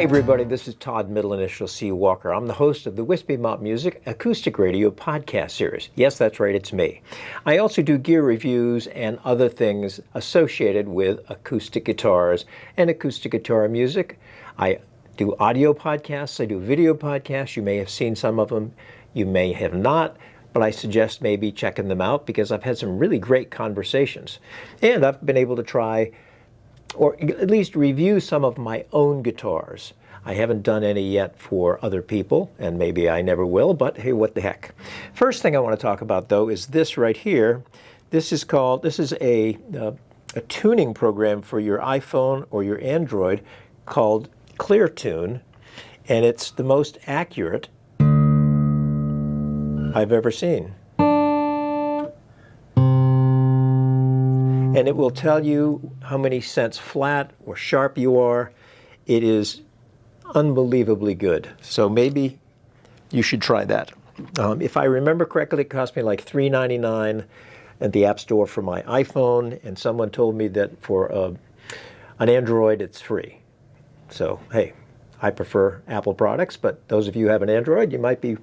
everybody, this is Todd, middle initial C. Walker. I'm the host of the Wispy Mop Music Acoustic Radio podcast series. Yes, that's right, it's me. I also do gear reviews and other things associated with acoustic guitars and acoustic guitar music. I do audio podcasts, I do video podcasts. You may have seen some of them, you may have not, but I suggest maybe checking them out because I've had some really great conversations. And I've been able to try or at least review some of my own guitars. I haven't done any yet for other people, and maybe I never will, but hey, what the heck. First thing I want to talk about, though, is this right here. This is a tuning program for your iPhone or your Android called ClearTune, and it's the most accurate I've ever seen. And it will tell you how many cents flat or sharp you are. It is unbelievably good. So maybe you should try that. If I remember correctly, it cost me like $3.99 at the App Store for my iPhone, and someone told me that for an Android it's free. So hey, I prefer Apple products, but those of you who have an Android, you might be,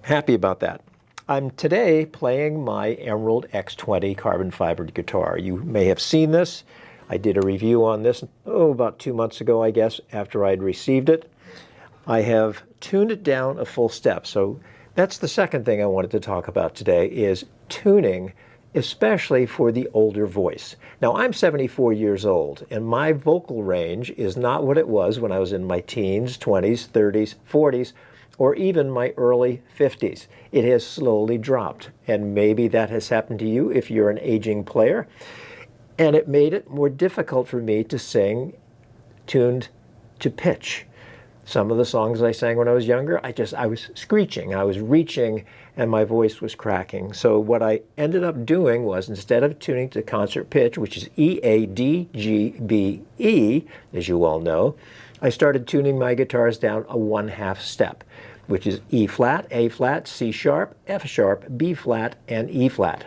happy about that. I'm today playing my Emerald X20 carbon fiber guitar. You may have seen this. I did a review on this, about 2 months ago, I guess, after I'd received it. I have tuned it down a full step. So that's the second thing I wanted to talk about today is tuning, especially for the older voice. Now, I'm 74 years old, and my vocal range is not what it was when I was in my teens, 20s, 30s, 40s, or even my early 50s. It has slowly dropped, and maybe that has happened to you if you're an aging player. And it made it more difficult for me to sing tuned to pitch. Some of the songs I sang when I was younger, I was screeching, I was reaching, and my voice was cracking. So what I ended up doing was, instead of tuning to concert pitch, which is E, A, D, G, B, E, as you all know, I started tuning my guitars down a 1/2 step, which is E flat, A flat, C sharp, F sharp, B flat, and E flat.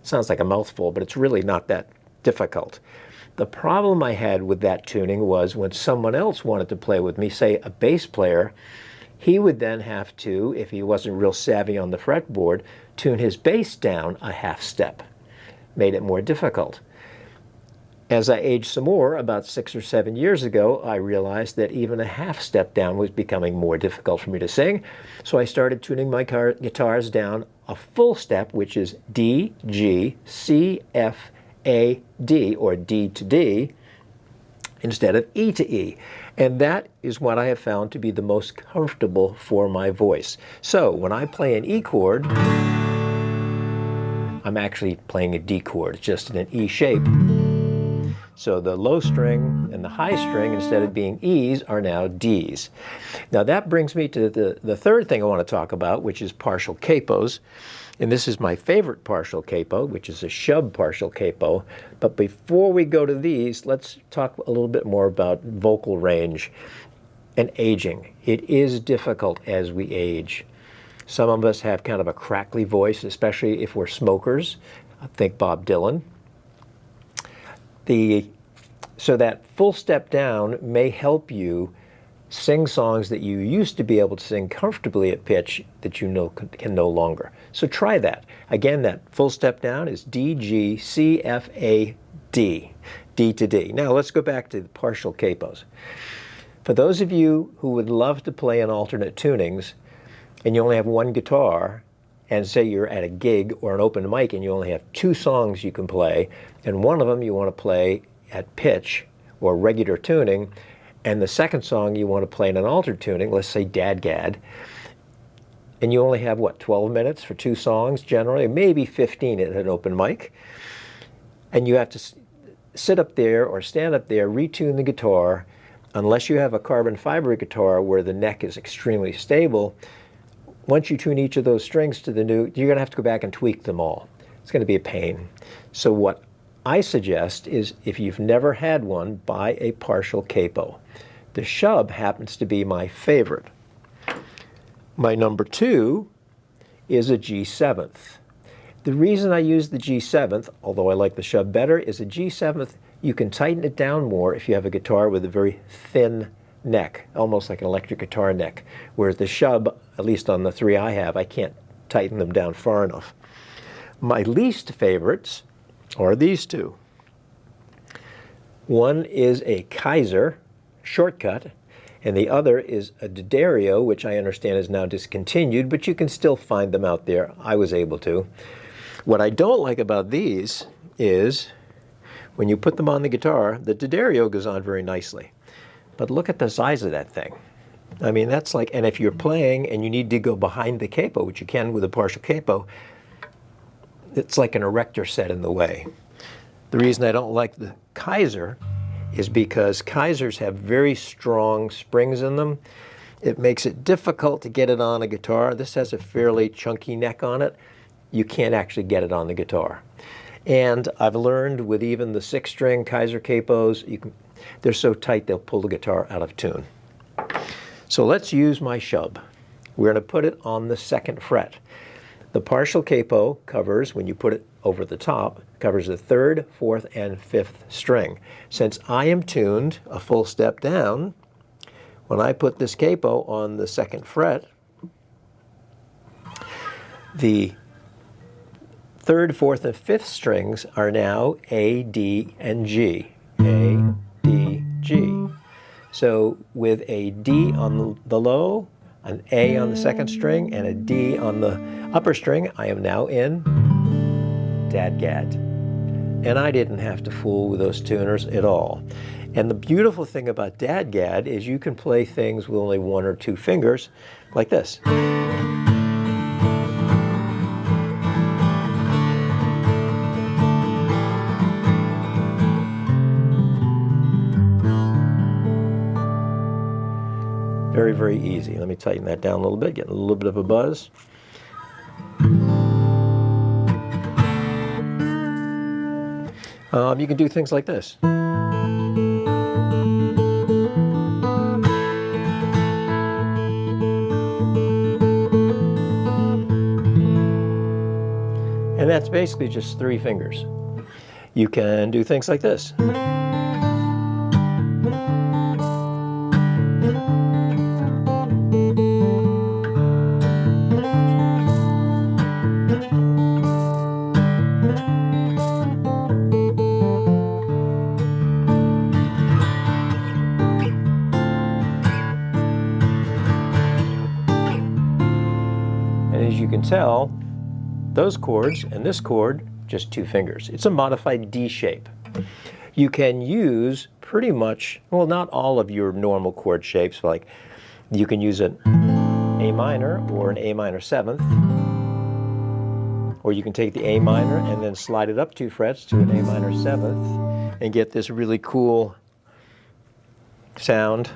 Sounds like a mouthful, but it's really not that difficult. The problem I had with that tuning was when someone else wanted to play with me, say a bass player, he would then have to, if he wasn't real savvy on the fretboard, tune his bass down a 1/2 step. Made it more difficult. As I aged some more, about 6 or 7 years ago, I realized that even a 1/2 step down was becoming more difficult for me to sing. So I started tuning my guitars down a full step, which is D, G, C, F, A, D, or D to D, instead of E to E. And that is what I have found to be the most comfortable for my voice. So when I play an E chord, I'm actually playing a D chord, just in an E shape. So the low string and the high string, instead of being E's, are now D's. Now that brings me to the third thing I want to talk about, which is partial capos. And this is my favorite partial capo, which is a shub partial capo. But before we go to these, let's talk a little bit more about vocal range and aging. It is difficult as we age. Some of us have kind of a crackly voice, especially if we're smokers. I think Bob Dylan. So that full step down may help you sing songs that you used to be able to sing comfortably at pitch that you can no longer. So try that. Again, that full step down is D, G, C, F, A, D, D to D. Now let's go back to the partial capos. For those of you who would love to play in alternate tunings and you only have one guitar, and say you're at a gig or an open mic and you only have 2 songs you can play, and one of them you want to play at pitch or regular tuning, and the second song you want to play in an altered tuning, let's say Dadgad, and you only have, 12 minutes for 2 songs generally, maybe 15 at an open mic, and you have to sit up there or stand up there, retune the guitar, unless you have a carbon fiber guitar where the neck is extremely stable. Once you tune each of those strings to the new, you're going to have to go back and tweak them all. It's going to be a pain. So what I suggest is, if you've never had one, buy a partial capo. The shub happens to be my favorite. My number 2 is a G7th. The reason I use the G7th, although I like the shub better, is a G7th, you can tighten it down more if you have a guitar with a very thin neck, almost like an electric guitar neck, whereas the shub, at least on the three I have, I can't tighten them down far enough. My least favorites are these two. One is a Kaiser shortcut, and the other is a D'Addario, which I understand is now discontinued, but you can still find them out there. I was able to. What I don't like about these is when you put them on the guitar, the D'Addario goes on very nicely. But look at the size of that thing. I mean, that's like, and if you're playing and you need to go behind the capo, which you can with a partial capo, it's like an erector set in the way. The reason I don't like the Kaiser is because Kaisers have very strong springs in them. It makes it difficult to get it on a guitar. This has a fairly chunky neck on it. You can't actually get it on the guitar. And I've learned with even the 6-string Kaiser capos, they're so tight they'll pull the guitar out of tune. So let's use my shub. We're going to put it on the 2nd fret. The partial capo covers, when you put it over the top, covers the 3rd, 4th, and 5th string. Since I am tuned a full step down, when I put this capo on the 2nd fret, the 3rd, 4th, and 5th strings are now A, D, and G. A, D, G. So with a D on the low, an A on the 2nd string, and a D on the upper string, I am now in Dadgad. And I didn't have to fool with those tuners at all. And the beautiful thing about Dadgad is you can play things with only 1 or 2 fingers, like this. Very, very easy. Let me tighten that down a little bit, getting a little bit of a buzz. You can do things like this. And that's basically just 3 fingers. You can do things like this. As you can tell, those chords and this chord, just 2 fingers. It's a modified D shape. You can use pretty much, well, not all of your normal chord shapes, like you can use an A minor or an A minor 7th, or you can take the A minor and then slide it up 2 frets to an A minor 7th and get this really cool sound.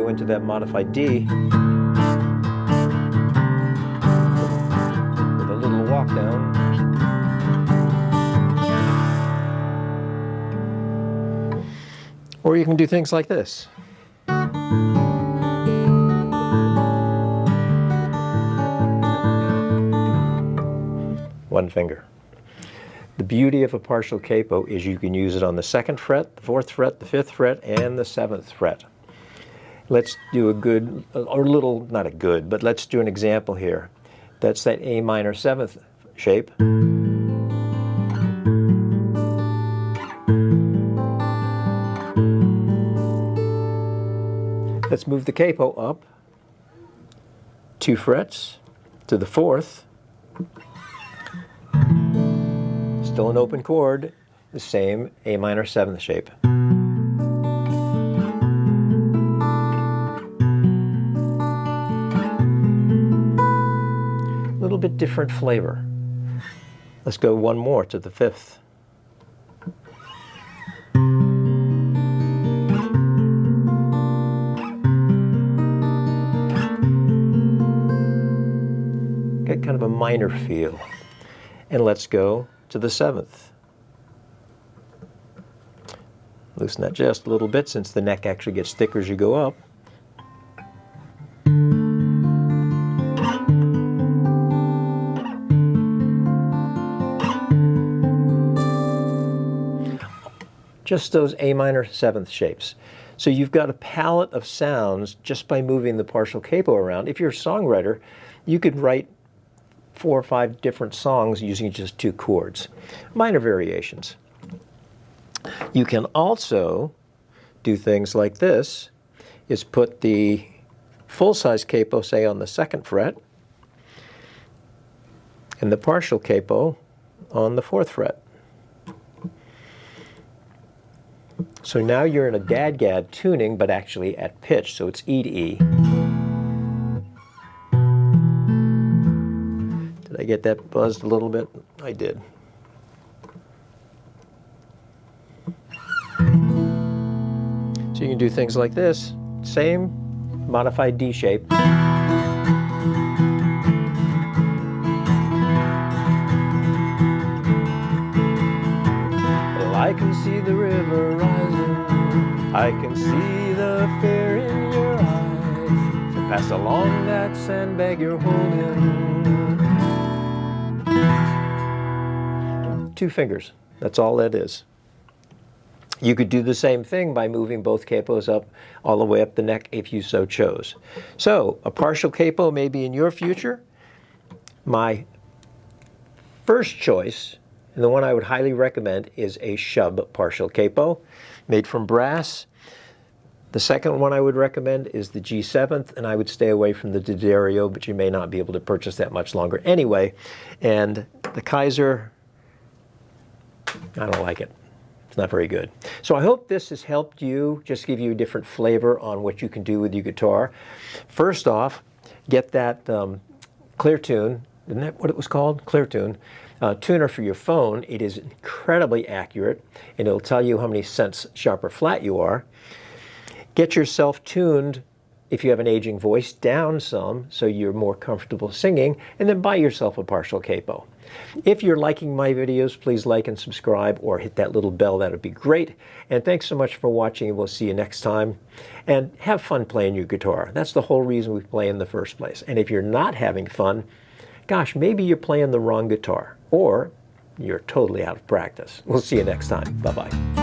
Into that modified D with a little walk down. Or you can do things like this. One finger. The beauty of a partial capo is you can use it on the 2nd fret, the 4th fret, the 5th fret, and the 7th fret. Let's do a good, or a little, not a good, but let's do an example here. That's that A minor 7th shape. Let's move the capo up 2 frets to the 4th. Still an open chord, the same A minor 7th shape. A little bit different flavor. Let's go one more to the 5th. Get kind of a minor feel. And let's go to the 7th. Loosen that just a little bit since the neck actually gets thicker as you go up. just those A minor 7th shapes. So you've got a palette of sounds just by moving the partial capo around. If you're a songwriter, you could write 4 or 5 different songs using just 2 chords. Minor variations. You can also do things like this, is put the full-size capo, say, on the 2nd fret, and the partial capo on the 4th fret. So now you're in a dadgad tuning, but actually at pitch, so it's E to E. Did I get that buzzed a little bit? I did. So you can do things like this, same modified D shape. I can see the river rising, I can see the fear in your eyes, so pass along that sandbag you're holding. 2 fingers, that's all that is. You could do the same thing by moving both capos up all the way up the neck if you so chose. So a partial capo may be in your future. My first choice, and the one I would highly recommend, is a Shub partial capo made from brass. The second one I would recommend is the G7th, and I would stay away from the D'Addario, but you may not be able to purchase that much longer anyway. And the Kaiser, I don't like it. It's not very good. So I hope this has helped you, just give you a different flavor on what you can do with your guitar. First off, get that Clear Tune, isn't that what it was called? Clear Tune. Tuner for your phone. It is incredibly accurate, and it'll tell you how many cents sharp or flat you are. Get yourself tuned, if you have an aging voice, down some so you're more comfortable singing, and then buy yourself a partial capo. If you're liking my videos, please like and subscribe or hit that little bell. That would be great. And thanks so much for watching, and we'll see you next time. And have fun playing your guitar. That's the whole reason we play in the first place. And if you're not having fun, gosh, maybe you're playing the wrong guitar, or you're totally out of practice. We'll see you next time. Bye-bye.